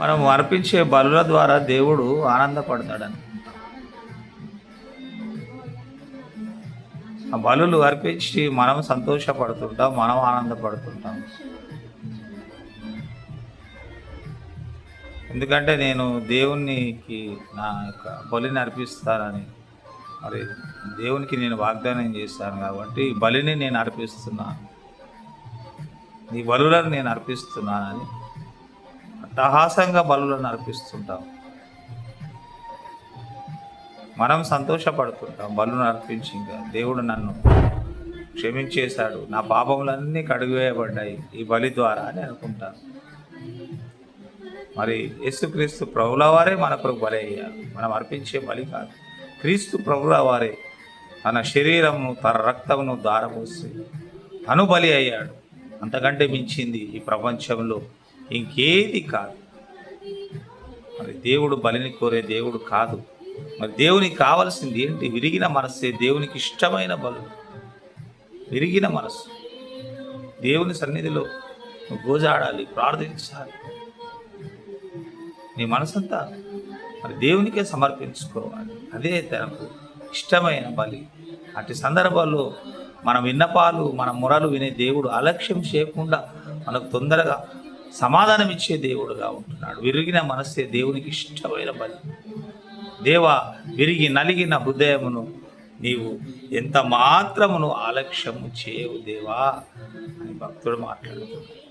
మనం అర్పించే బలుల ద్వారా దేవుడు ఆనందపడతాడని. ఆ బలులు అర్పించి మనం సంతోషపడుతుంటాం, మనం ఆనందపడుతుంటాం. ఎందుకంటే నేను దేవునికి నా యొక్క బలిని అర్పిస్తానని మరి దేవునికి నేను వాగ్దానం చేశాను కాబట్టి బలిని నేను అర్పిస్తున్నాను, నీ బలులను నేను అర్పిస్తున్నానని అట్టహాసంగా బలులను అర్పిస్తుంటాం. మనం సంతోషపడుతుంటాం బలులను అర్పించి. ఇంకా దేవుడు నన్ను క్షమించేశాడు, నా పాపములన్నీ కడిగివేయబడ్డాయి ఈ బలి ద్వారా అని అనుకుంటాను. మరి యేసుక్రీస్తు ప్రభుల వారే మన కొరకు బలి అయ్యారు, మనం అర్పించే బలి కాదు. క్రీస్తు ప్రభుల వారే తన శరీరమును తన రక్తమును దారపోసి తను బలి అయ్యాడు. అంతకంటే మించింది ఈ ప్రపంచంలో ఇంకేది కాదు. మరి దేవుడు బలిని కోరే దేవుడు కాదు. మరి దేవునికి కావలసింది ఏంటి? విరిగిన మనస్సే దేవునికి ఇష్టమైన బలు. విరిగిన మనస్సు దేవుని సన్నిధిలో గోజాడాలి, ప్రార్థించాలి. నీ మనసంతా మరి దేవునికే సమర్పించుకోవాలి. అదే తనకు ఇష్టమైన బలి. అటు సందర్భాల్లో మన విన్నపాలు, మన మొరలు వినే దేవుడు అలక్ష్యం చేయకుండా మనకు తొందరగా సమాధానం ఇచ్చే దేవుడుగా ఉంటున్నాడు. విరిగిన మనస్సే దేవునికి ఇష్టమైన బలి. దేవా, విరిగి నలిగిన హృదయమును నీవు ఎంత మాత్రమును ఆలక్ష్యము చేయవు దేవా అని భక్తుడు మాట్లాడుతున్నాడు.